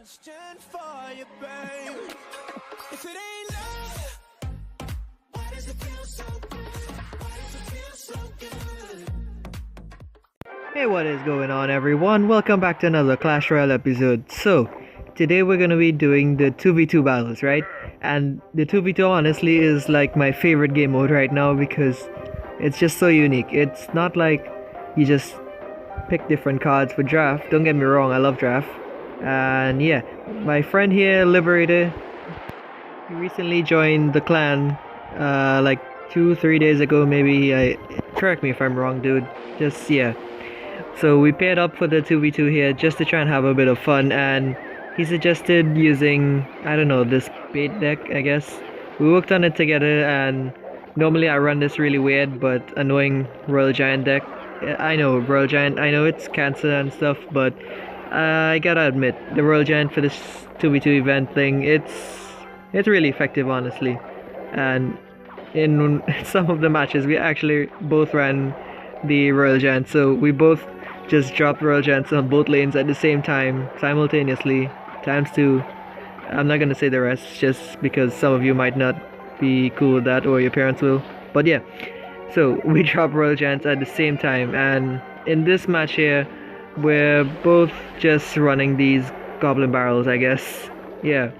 question for you, babe. If it ain't love, why does it feel so good? Why does it feel so good? Hey, what is going on, everyone? Welcome back to another Clash Royale episode. So, today we're gonna be doing the 2v2 battles, right? And the 2v2 honestly is like my favorite game mode right now because it's just so unique. It's not like you just pick different cards for draft. Don't get me wrong, I love draft. And yeah, my friend here, Liberator, he recently joined the clan like 2-3 days ago maybe. Correct me if I'm wrong, dude. Just yeah. So we paired up for the 2v2 here just to try and have a bit of fun, and he suggested using, I don't know, this bait deck, I guess. We worked on it together, and normally I run this really weird but annoying Royal Giant deck. I know, Royal Giant, I know it's cancer and stuff, but I gotta admit, the Royal Giant for this 2v2 event thing, it's really effective, honestly. And in some of the matches, we actually both ran the Royal Giant, so we both just dropped Royal Giants on both lanes at the same time, simultaneously, ×2. I'm not gonna say the rest, just because some of you might not be cool with that, or your parents will. But yeah, so we dropped Royal Giants at the same time, and in this match here, we're both just running these Goblin Barrels, I guess. Yeah,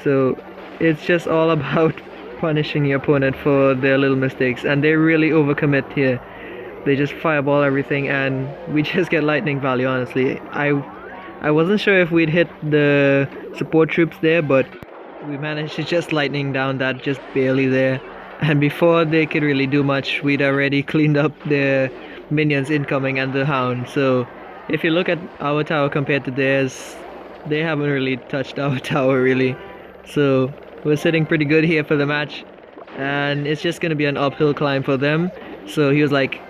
so it's just all about punishing your opponent for their little mistakes, and they really overcommit here. They just fireball everything, and we just get lightning value, honestly. I wasn't sure if we'd hit the support troops there, but we managed to just lightning down that just barely there. And before they could really do much, we'd already cleaned up their minions incoming and the Hound. So if you look at our tower compared to theirs, they haven't really touched our tower really. So we're sitting pretty good here for the match, and it's just gonna be an uphill climb for them. So he was like,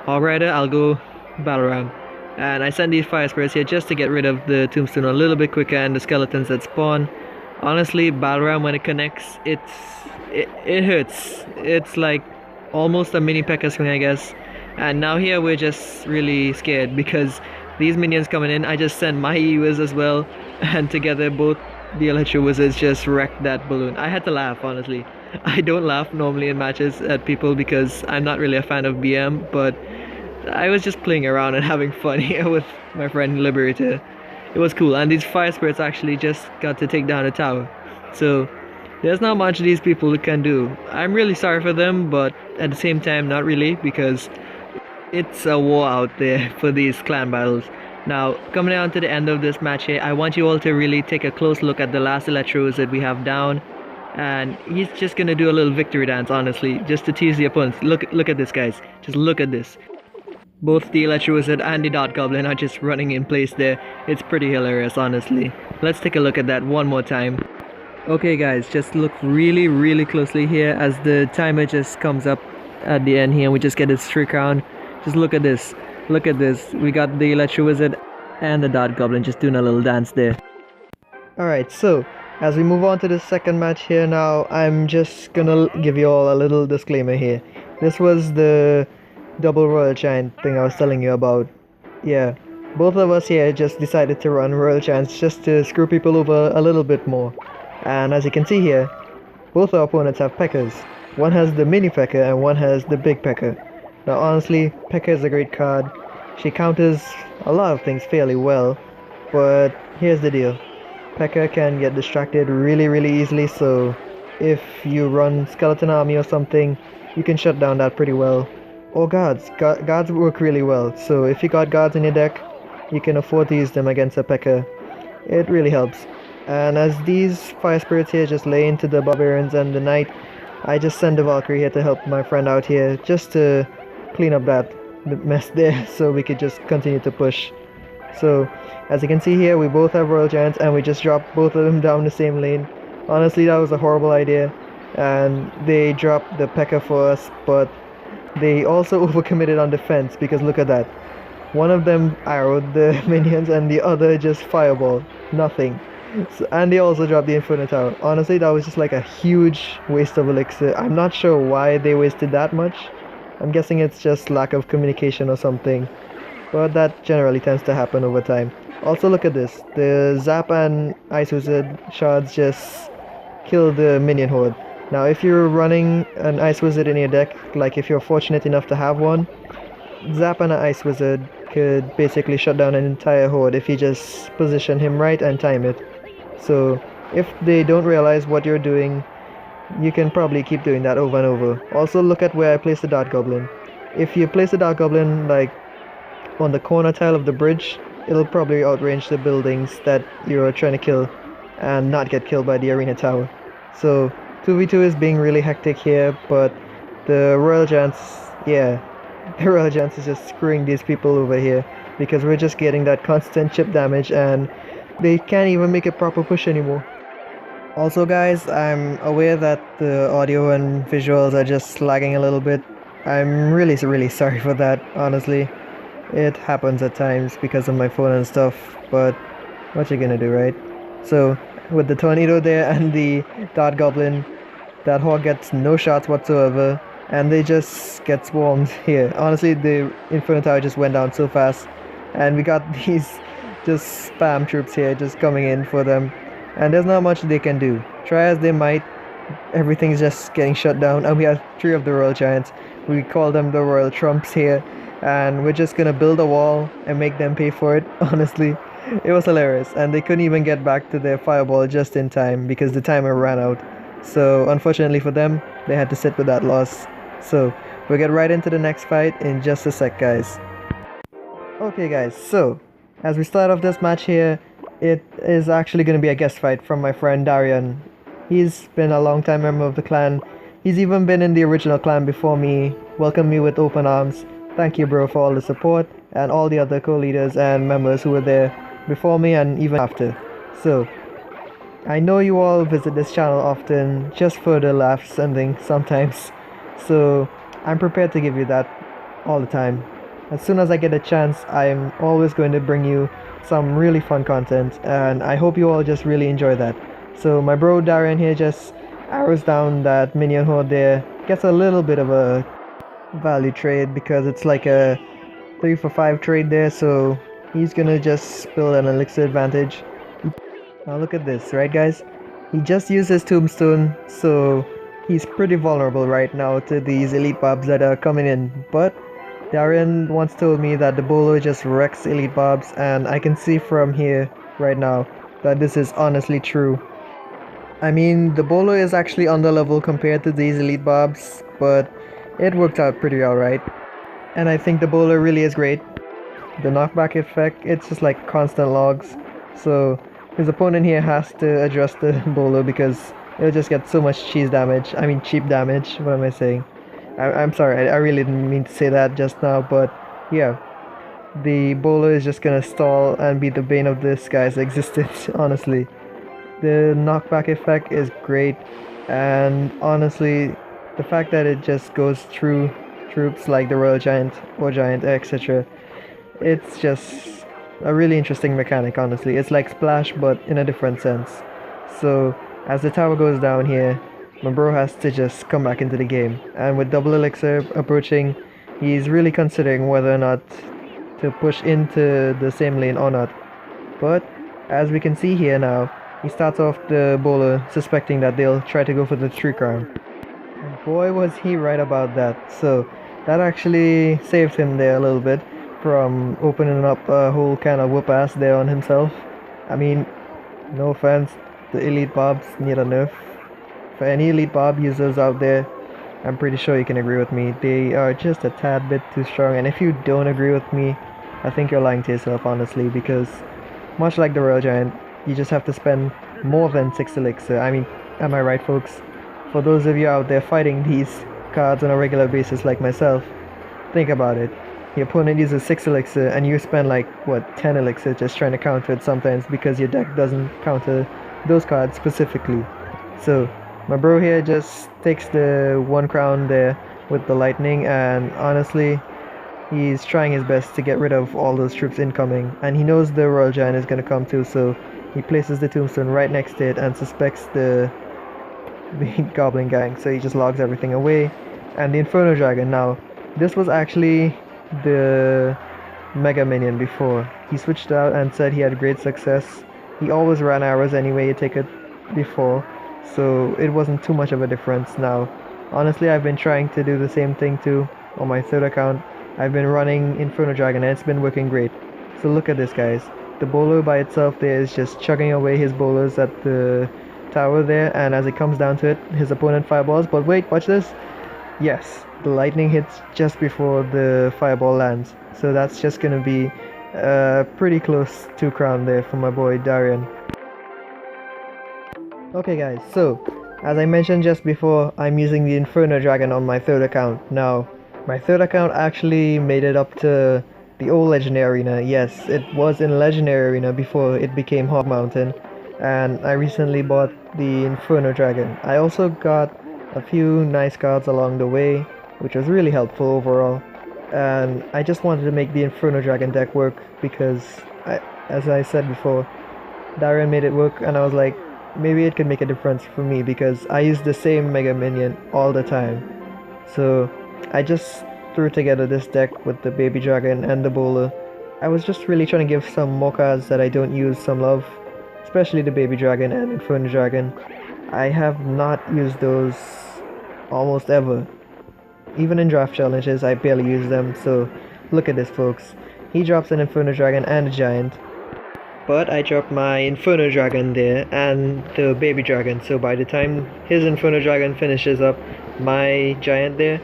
alright, I'll go Battle Ram. And I sent these Fire Spirits here just to get rid of the Tombstone a little bit quicker and the skeletons that spawn. Honestly, Battle Ram, when it connects, it hurts. It's like almost a mini P.E.K.K.A swing, I guess. And now here we're just really scared because these minions coming in, I just sent my Ewers as well. And together both the Electro Wizards just wrecked that balloon. I had to laugh, honestly. I don't laugh normally in matches at people because I'm not really a fan of BM, but I was just playing around and having fun here with my friend Liberator. It was cool, and these Fire Spirits actually just got to take down a tower. So there's not much these people can do. I'm really sorry for them, but at the same time not really, because it's a war out there for these clan battles. Now, coming down to the end of this match here, I want you all to really take a close look at the last Electros that we have down. And he's just gonna do a little victory dance, honestly, just to tease the opponents. Look at this, guys. Just look at this. Both the Electro Wizard and the Dot Goblin are just running in place there. It's pretty hilarious, honestly. Let's take a look at that one more time. Okay, guys, just look really closely here as the timer just comes up at the end here, and we just get this 3 crown. Just look at this. Look at this. We got the Electro Wizard and the Dot Goblin just doing a little dance there. Alright, so as we move on to the second match here now, I'm just gonna give you all a little disclaimer here. This was the double Royal Giant thing I was telling you about. Yeah, both of us here just decided to run Royal Giants just to screw people over a little bit more. And as you can see here, both our opponents have P.E.K.K.A s. One has the mini P.E.K.K.A and one has the big P.E.K.K.A. Now honestly, P.E.K.K.A is a great card. She counters a lot of things fairly well, but here's the deal. P.E.K.K.A can get distracted really easily, so if you run Skeleton Army or something, you can shut down that pretty well. Or guards. Guards work really well, so if you got guards in your deck, you can afford to use them against a P.E.K.K.A. It really helps. And as these Fire Spirits here just lay into the Barbarians and the Knight, I just send the Valkyrie here to help my friend out here, just to clean up that mess there, so we could just continue to push. So, as you can see here, we both have Royal Giants, and we just dropped both of them down the same lane. Honestly, that was a horrible idea, and they dropped the P.E.K.K.A for us, but they also overcommitted on defense, because look at that. One of them arrowed the minions, and the other just fireballed. Nothing. So, and they also dropped the Inferno Tower. Honestly, that was just like a huge waste of elixir. I'm not sure why they wasted that much. I'm guessing it's just lack of communication or something. but that generally tends to happen over time. Also look at this, the Zap and Ice Wizard shards just kill the minion horde. Now if you're running an Ice Wizard in your deck, like if you're fortunate enough to have one, Zap and an Ice Wizard could basically shut down an entire horde if you just position him right and time it. So if they don't realize what you're doing, you can probably keep doing that over and over. Also look at where I placed the Dart Goblin. If you place the Dart Goblin like on the corner tile of the bridge, it'll probably outrange the buildings that you're trying to kill and not get killed by the arena tower. So 2v2 is being really hectic here, but the Royal Giants, yeah, the Royal Giants is just screwing these people over here because we're just getting that constant chip damage and they can't even make a proper push anymore. Also guys, I'm aware that the audio and visuals are just lagging a little bit. I'm really sorry for that, honestly. It happens at times because of my phone and stuff, but what you gonna do, right? So with the tornado there and the Dart Goblin, that horde gets no shots whatsoever and they just get swarmed here. Honestly, the Inferno Tower just went down so fast and we got these just spam troops here just coming in for them, and there's not much they can do. Try as they might, everything's just getting shut down, and we have 3 of the Royal Giants. We call them the Royal Trumps here, and we're just gonna build a wall and make them pay for it. Honestly, it was hilarious, and they couldn't even get back to their fireball just in time because the timer ran out. So unfortunately for them, they had to sit with that loss. So we'll get right into the next fight in just a sec, guys. Okay guys, so as we start off this match here, it is actually going to be a guest fight from my friend Darian. He's been a long time member of the clan. He's even been in the original clan before me, welcomed me with open arms. Thank you bro for all the support and all the other co-leaders and members who were there before me and even after. So, I know you all visit this channel often just for the laughs and things sometimes. So, I'm prepared to give you that all the time. As soon as I get a chance, I'm always going to bring you some really fun content, and I hope you all just really enjoy that. So my bro Darian here just arrows down that minion horde there, gets a little bit of a value trade because it's like a 3 for 5 trade there, so he's gonna just build an elixir advantage. Now look at this, right guys? He just used his tombstone, so he's pretty vulnerable right now to these elite bobs that are coming in, but Darian once told me that the bolo just wrecks elite bobs, and I can see from here right now that this is honestly true. I mean, the bolo is actually under level compared to these elite bobs, but it worked out pretty alright. And I think the bolo really is great. The knockback effect, it's just like constant logs, so his opponent here has to address the bolo because it'll just get so much cheap damage, what am I saying? I'm sorry, I really didn't mean to say that just now, but yeah, the bolo is just gonna stall and be the bane of this guy's existence, honestly. The knockback effect is great, and honestly, the fact that it just goes through troops like the Royal Giant, War Giant, etc., it's just a really interesting mechanic, honestly. It's like Splash, but in a different sense. So, as the tower goes down here, my bro has to just come back into the game, and with double elixir approaching, he's really considering whether or not to push into the same lane or not. But as we can see here now, he starts off the bowler suspecting that they'll try to go for the 3 crown. And boy was he right about that. So that actually saved him there a little bit from opening up a whole kind of whoop ass there on himself. I mean, no offense, the elite bobs need a nerf. For any elite bob users out there, I'm pretty sure you can agree with me. They are just a tad bit too strong, and if you don't agree with me, I think you're lying to yourself, honestly, because much like the Royal Giant, you just have to spend more than 6 elixir. I mean, am I right, folks? For those of you out there fighting these cards on a regular basis like myself, think about it. Your opponent uses 6 elixir and you spend like, what, 10 elixir just trying to counter it sometimes because your deck doesn't counter those cards specifically. So my bro here just takes the 1 crown there with the lightning, and honestly, he's trying his best to get rid of all those troops incoming, and he knows the Royal Giant is going to come too, so he places the tombstone right next to it and suspects the Goblin gang, so he just logs everything away. And the Inferno Dragon, now this was actually the Mega Minion before. He switched out and said he had great success. He always ran arrows anyway, you take it before, so it wasn't too much of a difference now. Honestly, I've been trying to do the same thing too on my third account. I've been running Inferno Dragon and it's been working great. So look at this, guys. The bowler by itself there is just chugging away his bowlers at the tower there, and as it comes down to it, his opponent fireballs. But wait, watch this. Yes, the lightning hits just before the fireball lands. So that's just gonna be pretty close to crown there for my boy Darian. Okay guys, so as I mentioned just before, I'm using the Inferno Dragon on my third account. Now, my third account actually made it up to the old Legendary Arena. Yes, it was in Legendary Arena before it became Hog Mountain, and I recently bought the Inferno Dragon. I also got a few nice cards along the way, which was really helpful overall, and I just wanted to make the Inferno Dragon deck work because, as I said before, Darian made it work, and I was like, maybe it could make a difference for me because I use the same Mega Minion all the time. So I just threw together this deck with the Baby Dragon and the Bowler. I was just really trying to give some more cards that I don't use some love, especially the Baby Dragon and Inferno Dragon. I have not used those almost ever. Even in draft challenges, I barely use them, so look at this, folks. He drops an Inferno Dragon and a Giant. But I dropped my Inferno Dragon there and the Baby Dragon, so by the time his Inferno Dragon finishes up my Giant there,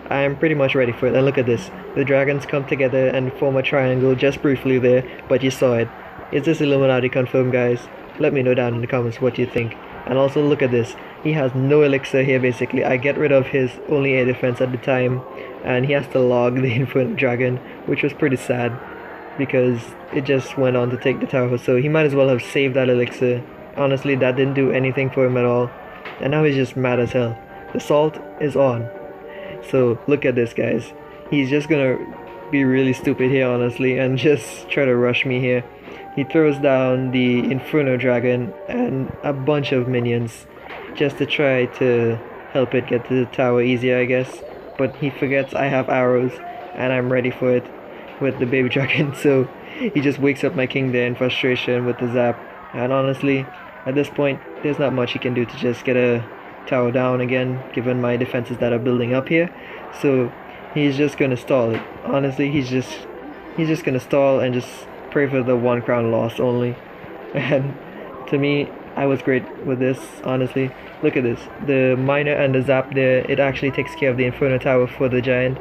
I'm pretty much ready for it. And look at this. The dragons come together and form a triangle just briefly there, but you saw it. Is this Illuminati confirmed, guys? Let me know down in the comments what you think. And also look at this. He has no elixir here basically. I get rid of his only air defense at the time, and he has to log the Inferno Dragon, which was pretty sad because it just went on to take the tower, so he might as well have saved that elixir. Honestly, that didn't do anything for him at all, and now he's just mad as hell. The salt is on. So look at this, guys. He's just gonna be really stupid here, honestly, and just try to rush me here. He throws down the Inferno Dragon and a bunch of minions just to try to help it get to the tower easier, I guess. But he forgets I have arrows and I'm ready for it with the Baby Dragon, so he just wakes up my king there in frustration with the zap. And honestly, at this point, there's not much he can do to just get a tower down again, given my defenses that are building up here. So he's just gonna stall it. Honestly, he's just gonna stall and just pray for the one crown loss only. And to me, I was great with this, honestly. Look at this. The miner and the zap there, it actually takes care of the Inferno Tower for the Giant.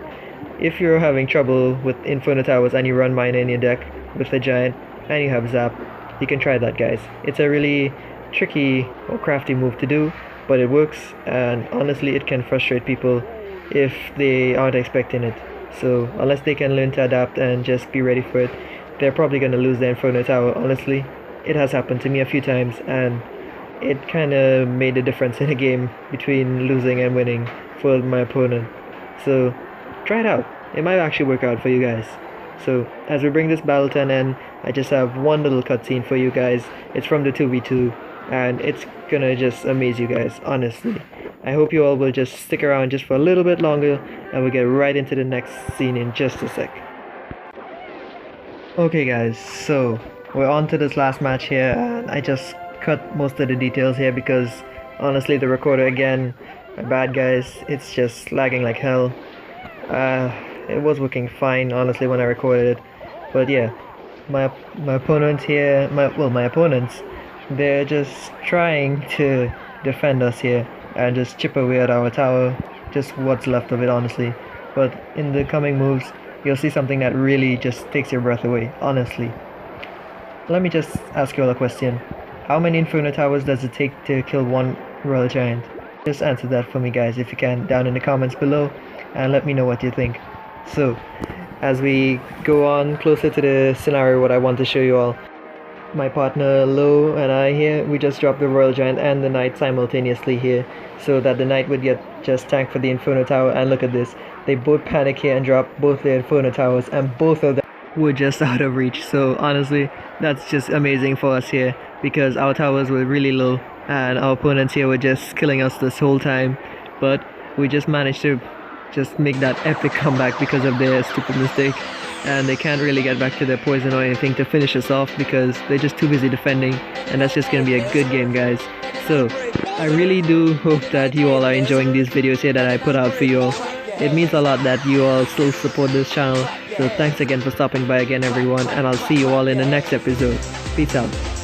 If you're having trouble with Inferno Towers and you run miner in your deck with the Giant and you have zap, you can try that, guys. It's a really tricky or crafty move to do, but it works, and honestly it can frustrate people if they aren't expecting it. So unless they can learn to adapt and just be ready for it, they're probably going to lose the Inferno Tower. Honestly, it has happened to me a few times, and it kind of made a difference in a game between losing and winning for my opponent. So try it out. It might actually work out for you guys. So as we bring this battle to an end, I just have one little cutscene for you guys. It's from the 2v2, and it's gonna just amaze you guys, honestly. I hope you all will just stick around just for a little bit longer, and we'll get right into the next scene in just a sec. Okay guys, so we're on to this last match here, and I just cut most of the details here because honestly the recorder again, my bad guys, it's just lagging like hell. It was working fine honestly when I recorded it, but yeah, my opponent here, my opponents, they're just trying to defend us here and just chip away at our tower, just what's left of it honestly. But in the coming moves, you'll see something that really just takes your breath away, honestly. Let me just ask you all a question. How many Inferno Towers does it take to kill one Royal Giant? Just answer that for me guys if you can down in the comments below, and let me know what you think. So, as we go on closer to the scenario what I want to show you all, my partner Lo and I here, we just dropped the Royal Giant and the Knight simultaneously here, so that the Knight would get just tanked for the Inferno Tower. And look at this, they both panic here and drop both their Inferno Towers, and both of them were just out of reach. So honestly, that's just amazing for us here, because our towers were really low and our opponents here were just killing us this whole time, but we just managed to just make that epic comeback because of their stupid mistake. And they can't really get back to their poison or anything to finish us off because they're just too busy defending, and that's just gonna be a good game, guys. So I really do hope that you all are enjoying these videos here that I put out for you all. It means a lot that you all still support this channel, so thanks again for stopping by again, everyone, and I'll see you all in the next episode. Peace out.